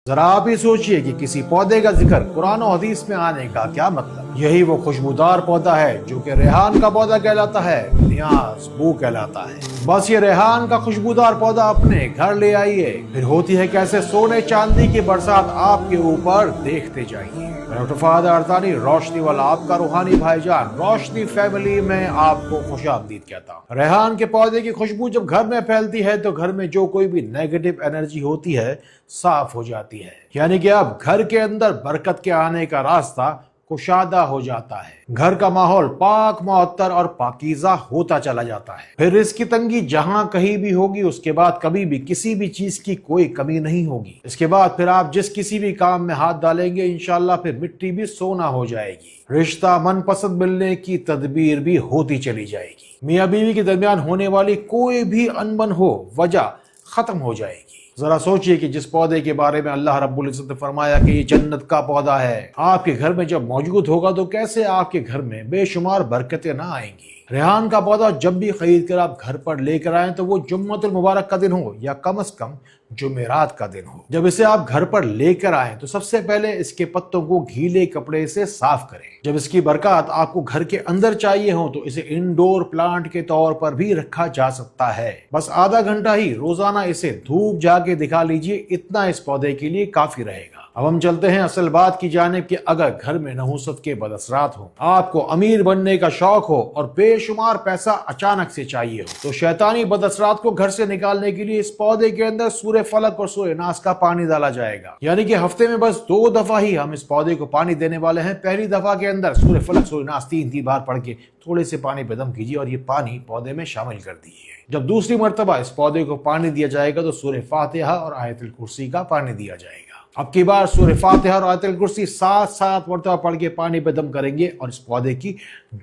ذرا آپ ہی سوچئے کہ کسی پودے کا ذکر قرآن و حدیث میں آنے کا کیا مطلب۔ یہی وہ خوشبودار پودا ہے جو کہ ریحان کا پودا کہلاتا ہے، نیاز بو کہلاتا ہے۔ بس یہ ریحان کا خوشبودار پودا اپنے گھر لے آئیے، پھر ہوتی ہے کیسے سونے چاندی کی برسات آپ کے اوپر دیکھتے جائیے۔ ڈاکٹر فہد ارتانی روشنی والا آپ کا روحانی بھائی جان روشنی فیملی میں آپ کو خوش آمدید کہتا ہوں۔ ریحان کے پودے کی خوشبو جب گھر میں پھیلتی ہے تو گھر میں جو کوئی بھی نیگیٹو انرجی ہوتی ہے صاف ہو جاتی ہے، یعنی کہ اب گھر کے اندر برکت کے آنے کا راستہ کشادہ ہو جاتا ہے، گھر کا ماحول پاک معطر اور پاکیزہ ہوتا چلا جاتا ہے۔ پھر رزق کی تنگی جہاں کہیں بھی ہوگی، اس کے بعد کبھی بھی کسی بھی چیز کی کوئی کمی نہیں ہوگی۔ اس کے بعد پھر آپ جس کسی بھی کام میں ہاتھ ڈالیں گے انشاءاللہ پھر مٹی بھی سونا ہو جائے گی، رشتہ من پسند ملنے کی تدبیر بھی ہوتی چلی جائے گی، میاں بیوی کے درمیان ہونے والی کوئی بھی انبن ہو وجہ ختم ہو جائے گی۔ ذرا سوچئے کہ جس پودے کے بارے میں اللہ رب العزت نے فرمایا کہ یہ جنت کا پودا ہے، آپ کے گھر میں جب موجود ہوگا تو کیسے آپ کے گھر میں بے شمار برکتیں نہ آئیں گی۔ ریحان کا پودا جب بھی خرید کر آپ گھر پر لے کر آئیں تو وہ جمعۃ المبارک کا دن ہو یا کم از کم جمعرات کا دن ہو۔ جب اسے آپ گھر پر لے کر آئیں تو سب سے پہلے اس کے پتوں کو گیلے کپڑے سے صاف کریں۔ جب اس کی برکات آپ کو گھر کے اندر چاہیے ہو تو اسے انڈور پلانٹ کے طور پر بھی رکھا جا سکتا ہے، بس آدھا گھنٹہ ہی روزانہ اسے دھوپ جا کے دکھا لیجئے، اتنا اس پودے کے لیے کافی رہے گا۔ اب ہم چلتے ہیں اصل بات کی جانب کہ اگر گھر میں نحوست کے بد اثرات ہوں، آپ کو امیر بننے کا شوق ہو اور بے شمار پیسہ اچانک سے چاہیے ہو تو شیطانی بد اثرات کو گھر سے نکالنے کے لیے اس پودے کے اندر سورہ فلق اور سورہ ناس کا پانی ڈالا جائے گا، یعنی کہ ہفتے میں بس 2 دفعہ ہی ہم اس پودے کو پانی دینے والے ہیں۔ پہلی دفعہ کے اندر سورہ فلق سورہ ناس 3 بار پڑھ کے تھوڑے سے پانی پہ دم کیجیے اور یہ پانی پودے میں شامل کر دیجیے۔ جب دوسری مرتبہ اس پودے کو پانی دیا جائے گا تو سورہ فاتحہ اور آیت الکرسی کا پانی دیا جائے گا۔ اب کی بار سورہ فاتحہ اور آیت الکرسی 7 مرتبہ پڑھ کے پانی پہ دم کریں گے اور اس پودے کی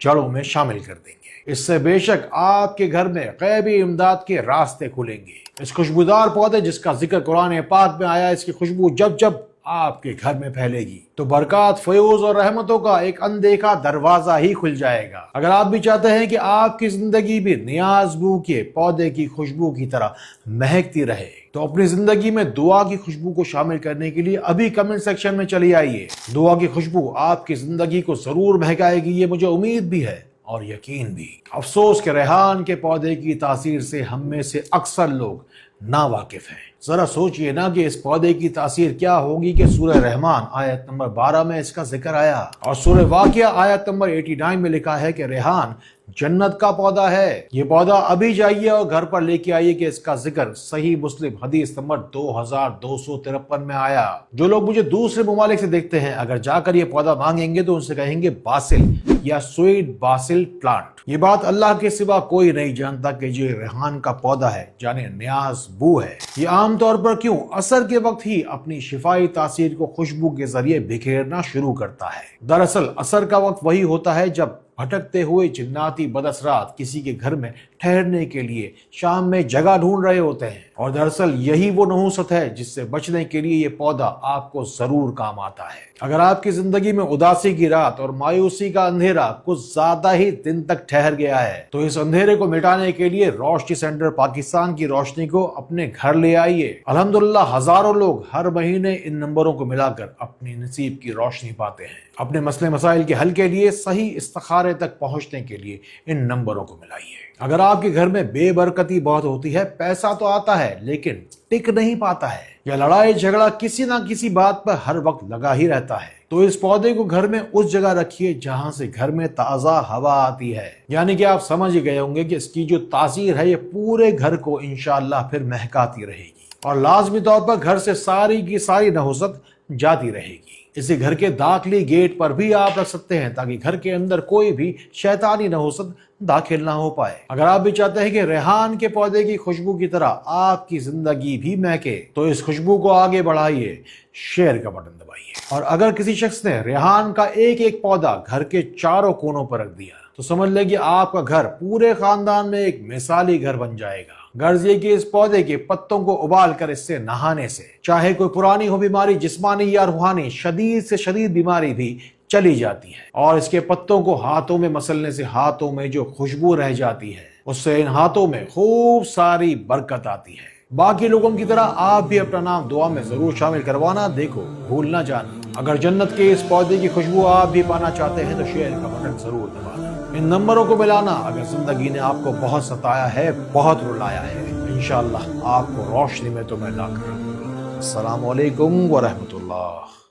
جڑوں میں شامل کر دیں گے۔ اس سے بے شک آپ کے گھر میں غیبی امداد کے راستے کھلیں گے۔ اس خوشبودار پودے جس کا ذکر قرآن پاک میں آیا، اس کی خوشبو جب جب آپ کے گھر میں پھیلے گی تو برکات، فیوز اور رحمتوں کا ایک اندیکھا دروازہ ہی کھل جائے گا۔ اگر آپ بھی چاہتے ہیں کہ آپ کی زندگی بھی نیاز بو کے پودے کی خوشبو کی طرح مہکتی رہے تو اپنی زندگی میں دعا کی خوشبو کو شامل کرنے کے لیے ابھی کمنٹ سیکشن میں چلی آئیے۔ دعا کی خوشبو آپ کی زندگی کو ضرور مہکائے گی، یہ مجھے امید بھی ہے اور یقین بھی۔ افسوس کہ ریحان کے پودے کی تاثیر سے ہم میں سے اکثر لوگ ناواقف ہیں۔ ذرا سوچئے نا کہ اس پودے کی تاثیر کیا ہوگی کہ سورہ رحمان آیت نمبر 12 میں اس کا ذکر آیا اور سورہ واقعہ آیت نمبر 89 میں لکھا ہے کہ ریحان جنت کا پودا ہے۔ یہ پودا ابھی جائیے اور گھر پر لے کے آئیے کہ اس کا ذکر صحیح مسلم حدیث نمبر 2253 میں آیا۔ جو لوگ مجھے دوسرے ممالک سے دیکھتے ہیں اگر جا کر یہ پودا مانگیں گے تو ان سے کہیں گے باسل یا سویٹ باسل پلانٹ۔ یہ بات اللہ کے سوا کوئی نہیں جانتا کہ جو ریحان کا پودا ہے جانے نیاز بو ہے، یہ عام طور پر کیوں عصر کے وقت ہی اپنی شفائی تاثیر کو خوشبو کے ذریعے بکھیرنا شروع کرتا ہے۔ دراصل عصر کا وقت وہی ہوتا ہے جب بھٹکتے ہوئے جناتی بد اثرات کسی کے گھر میں ٹھہرنے کے لیے شام میں جگہ ڈھونڈ رہے ہوتے ہیں، اور دراصل یہی وہ نحوست ہے جس سے بچنے کے لیے یہ پودا آپ کو ضرور کام آتا ہے۔ اگر آپ کی زندگی میں اداسی کی رات اور مایوسی کا اندھیرا کچھ زیادہ ہی دن تک ٹھہر گیا ہے تو اس اندھیرے کو مٹانے کے لیے روشنی سینٹر پاکستان کی روشنی کو اپنے گھر لے آئیے۔ الحمدللہ ہزاروں لوگ ہر مہینے ان نمبروں کو ملا کر اپنی نصیب کی روشنی پاتے ہیں۔ اپنے مسئلے مسائل کے حل کے لیے صحیح استخارے تک پہنچنے کے لیے ان نمبروں کو ملائیے۔ اگر آپ کے گھر میں بے برکتی بہت ہوتی ہے، پیسہ تو آتا ہے لیکن ٹک نہیں پاتا ہے، یا لڑائی جھگڑا کسی نہ کسی بات پر ہر وقت لگا ہی رہتا ہے، تو اس پودے کو گھر میں اس جگہ رکھیے جہاں سے گھر میں تازہ ہوا آتی ہے، یعنی کہ آپ سمجھ گئے ہوں گے کہ اس کی جو تاثیر ہے یہ پورے گھر کو انشاءاللہ پھر مہکاتی رہے گی اور لازمی طور پر گھر سے ساری کی ساری نحوست جاتی رہے گی۔ اسے گھر کے داخلی گیٹ پر بھی آپ رکھ سکتے ہیں تاکہ گھر کے اندر کوئی بھی شیطانی نحوست داخل نہ ہو پائے۔ اگر آپ بھی چاہتے ہیں کہ ریحان کے پودے کی خوشبو کی طرح آپ کی زندگی بھی مہکے تو اس خوشبو کو آگے بڑھائیے، شیئر کا بٹن دبائیے، اور اگر کسی شخص نے ریحان کا ایک پودا گھر کے چاروں کونوں پر رکھ دیا تو سمجھ لیں کہ آپ کا گھر پورے خاندان میں ایک مثالی گھر بن جائے گا۔ غرض یہ کہ اس پودے کے پتوں کو ابال کر اس سے نہانے سے چاہے کوئی پرانی ہو بیماری، جسمانی یا روحانی، شدید سے شدید بیماری بھی چلی جاتی ہے، اور اس کے پتوں کو ہاتھوں میں مسلنے سے ہاتھوں میں جو خوشبو رہ جاتی ہے اس سے ان ہاتھوں میں خوب ساری برکت آتی ہے۔ باقی لوگوں کی طرح آپ بھی اپنا نام دعا میں ضرور شامل کروانا، دیکھو بھول نہ جانا۔ اگر جنت کے اس پودے کی خوشبو آپ بھی پانا چاہتے ہیں تو شیئر کا بٹن ضرور دبانا، ان نمبروں کو ملانا اگر زندگی نے آپ کو بہت ستایا ہے، بہت رلایا ہے، انشاءاللہ آپ کو روشنی میں تو میں لا کر رکھوں گا۔ السلام علیکم ورحمۃ اللہ۔